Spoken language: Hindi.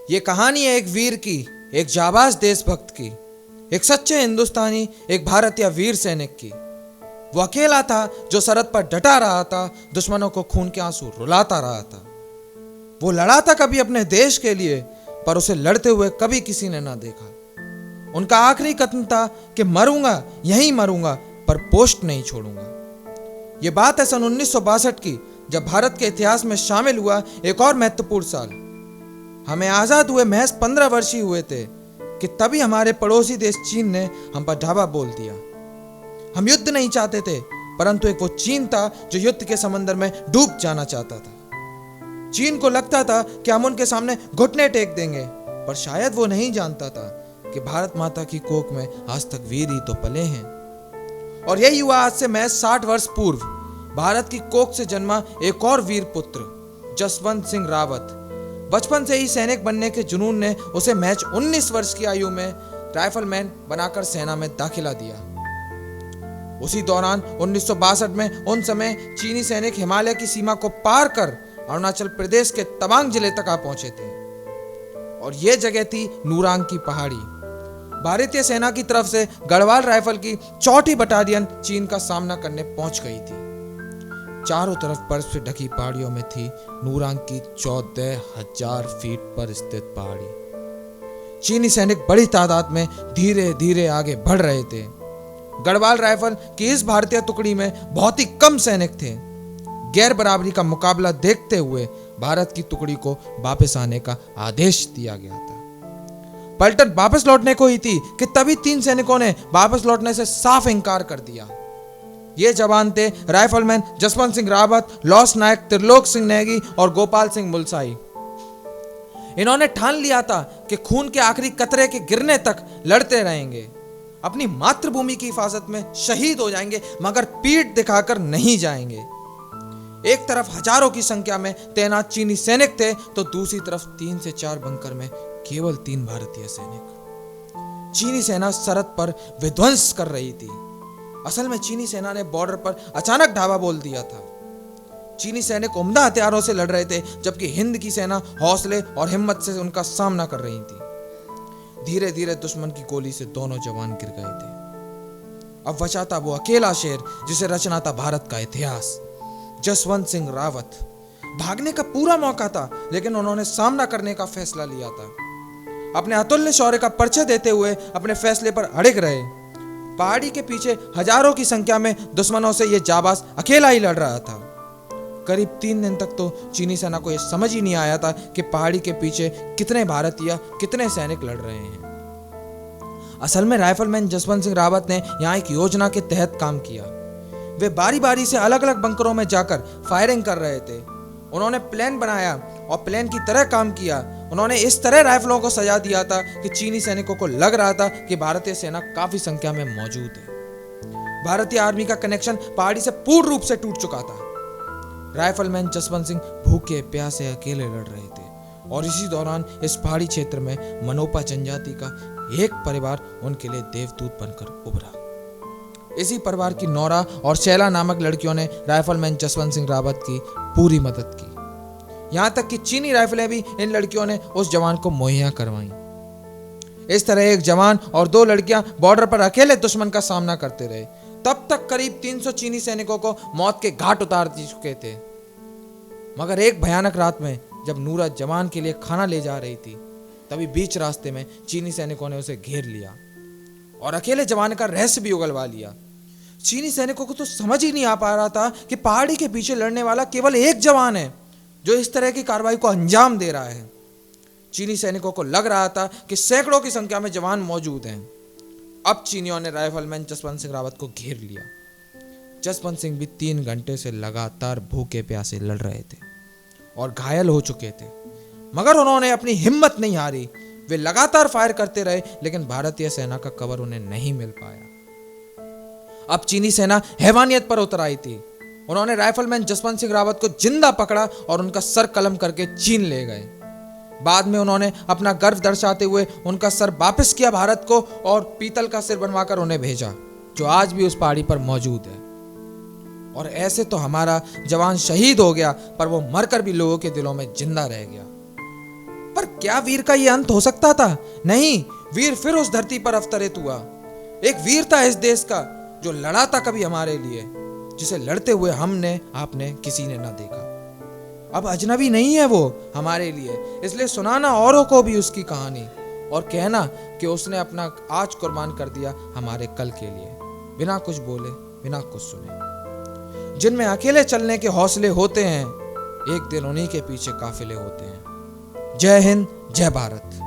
ये कहानी है एक वीर की, एक जाबाज देशभक्त की, एक सच्चे हिंदुस्तानी, एक भारतीय वीर सैनिक की। वो अकेला था जो सरहद पर डटा रहा था, दुश्मनों को खून के आंसू रुलाता रहा था। वो लड़ा था कभी अपने देश के लिए, पर उसे लड़ते हुए कभी किसी ने ना देखा। उनका आखिरी कथन था कि मरूंगा, यहीं मरूंगा, पर पोस्ट नहीं छोड़ूंगा। ये बात है सन 1962 की, जब भारत के इतिहास में शामिल हुआ एक और महत्वपूर्ण साल। हमें आजाद हुए महज 15 वर्ष ही हुए थे कि तभी हमारे पड़ोसी देश चीन ने हम पर ढाबा बोल दिया। हम युद्ध नहीं चाहते थे, परंतु एक वो चीन था जो युद्ध के समंदर में डूब जाना चाहता था। चीन को लगता था कि हम उनके सामने घुटने टेक देंगे, पर शायद वो नहीं जानता था कि भारत माता की कोख में आज तक वीर ही तो पले हैं। और यही हुआ आज से महज 60 वर्ष पूर्व। भारत की कोख से जन्मा एक और वीर पुत्र, जसवंत सिंह रावत। बचपन से ही सैनिक बनने के जुनून ने उसे महज 19 वर्ष की आयु में राइफलमैन बनाकर सेना में दाखिला दिया। उसी दौरान 1962 में उन समय चीनी सैनिक हिमालय की सीमा को पार कर अरुणाचल प्रदेश के तवांग जिले तक आ पहुंचे थे, और यह जगह थी नूरांग की पहाड़ी। भारतीय सेना की तरफ से गढ़वाल राइफल की 4ठी बटालियन चीन का सामना करने पहुंच गई थी। चारों तरफ बर्फ से ढकी पहाड़ियों में थी नूरांग की 14,000 फीट पर स्थित पहाड़ी। चीनी सैनिक बड़ी तादाद में धीरे धीरे आगे बढ़ रहे थे। गढ़वाल राइफल की इस भारतीय टुकड़ी में बहुत ही कम सैनिक थे। गैर बराबरी का मुकाबला देखते हुए भारत की टुकड़ी को वापस आने का आदेश दिया गया था। पलटन वापस लौटने को ही थी कि तभी 3 सैनिकों ने वापस लौटने से साफ इनकार कर दिया। ये जवान थे राइफलमैन जसवंत सिंह रावत, लॉस नायक त्रिलोक सिंह नेगी और गोपाल सिंह मुलसाई। इन्होंने ठान लिया था कि खून के आखिरी कतरे के गिरने तक लड़ते रहेंगे, अपनी मातृभूमि की हिफाजत में शहीद हो जाएंगे, मगर पीठ दिखाकर नहीं जाएंगे। एक तरफ हजारों की संख्या में तैनात चीनी सैनिक थे, तो दूसरी तरफ 3 से 4 बंकर में केवल 3 भारतीय सैनिक। चीनी सेना सरहद पर विध्वंस कर रही थी। असल में चीनी सेना ने बॉर्डर पर अचानक ढाबा बोल दिया था। चीनी सैनिक उम्दा हथियारों से लड़ रहे थे, जबकि हिंद की सेना हौसले और हिम्मत से उनका सामना कर रही थी। धीरे धीरे दुश्मन की गोली से दोनों जवान गिर गए थे। अब बचा था वो अकेला शेर जिसे रचना था भारत का इतिहास, जसवंत सिंह रावत। भागने का पूरा मौका था, लेकिन उन्होंने सामना करने का फैसला लिया था। अपने अतुल्य शौर्य का परिचय देते हुए अपने फैसले पर अड़िग रहे। पहाड़ी के पीछे हजारों की संख्या में दुश्मनों से यह जाबाज अकेला ही लड़ रहा था। करीब 3 दिन तक तो चीनी सेना को यह समझ ही नहीं आया था कि पहाड़ी के पीछे कितने भारतीय, कितने सैनिक लड़ रहे हैं। असल में राइफलमैन जसवंत सिंह रावत ने यहाँ एक योजना के तहत काम किया। वे बारी बारी से अलग अलग बंकरों में जाकर फायरिंग कर रहे थे। उन्होंने प्लान बनाया और प्लान की तरह काम किया। उन्होंने इस तरह राइफलों को सजा दिया था कि चीनी सैनिकों को लग रहा था कि भारतीय सेना काफी संख्या में मौजूद है। भारतीय आर्मी का कनेक्शन पहाड़ी से पूर्ण रूप से टूट चुका था। राइफलमैन जसवंत सिंह भूखे प्यासे अकेले लड़ रहे थे, और इसी दौरान इस पहाड़ी क्षेत्र में मनोपा जनजाति का एक परिवार उनके लिए देवदूत बनकर उभरा। इसी परिवार की नौरा और शैला नामक लड़कियों ने राइफलमैन जसवंत सिंह रावत की पूरी मदद की। यहां तक कि चीनी राइफलें भी इन लड़कियों ने उस जवान को मुहैया करवाई। इस तरह एक जवान और 2 लड़कियां बॉर्डर पर अकेले दुश्मन का सामना करते रहे। तब तक करीब 300 चीनी सैनिकों को मौत के घाट उतार दी चुके थे। मगर एक भयानक रात में जब नूरा जवान के लिए खाना ले जा रही थी, तभी बीच रास्ते में चीनी सैनिकों ने उसे घेर लिया और अकेले जवान का रहस्य भी उगलवा लिया। चीनी सैनिकों को तो समझ ही नहीं आ पा रहा था कि पहाड़ी के पीछे लड़ने वाला केवल एक जवान है जो इस तरह की कार्रवाई को अंजाम दे रहा है। चीनी सैनिकों को लग रहा था कि सैकड़ों की संख्या में जवान मौजूद हैं। अब चीनियों ने राइफलमैन जसवंत सिंह रावत को घेर लिया। जसवंत सिंह भी 3 घंटे से लगातार भूखे प्यासे लड़ रहे थे और घायल हो चुके थे, मगर उन्होंने अपनी हिम्मत नहीं हारी। वे लगातार फायर करते रहे, लेकिन भारतीय सेना का कवर उन्हें नहीं मिल पाया। अब चीनी सेना हैवानियत पर उतर आई थी। उन्होंने राइफलमैन जसवंत सिंह रावत को जिंदा पकड़ा और उनका सर कलम करके चीन ले गए। बाद में उन्होंने अपना गर्व दर्शाते हुए उनका सर वापस किया भारत को, और पीतल का सिर बनवाकर उन्हें भेजा, जो आज भी उस पहाड़ी पर मौजूद है। और ऐसे तो हमारा जवान शहीद हो गया, पर वो मरकर भी लोगों के दिलों में जिंदा रह गया। पर क्या वीर का ये अंत हो सकता था? नहीं, वीर फिर उस धरती पर अवतरित हुआ। एक वीर था इस देश का जो लड़ा था कभी हमारे लिए, जिसे लड़ते हुए हमने आपने किसी ने ना देखा। अब अजनबी नहीं है वो हमारे लिए, इसलिए सुनाना औरों को भी उसकी कहानी और कहना कि उसने अपना आज कुर्बान कर दिया हमारे कल के लिए, बिना कुछ बोले, बिना कुछ सुने। जिनमें अकेले चलने के हौसले होते हैं, एक दिन उन्हीं के पीछे काफिले होते हैं। जय हिंद, जय भारत।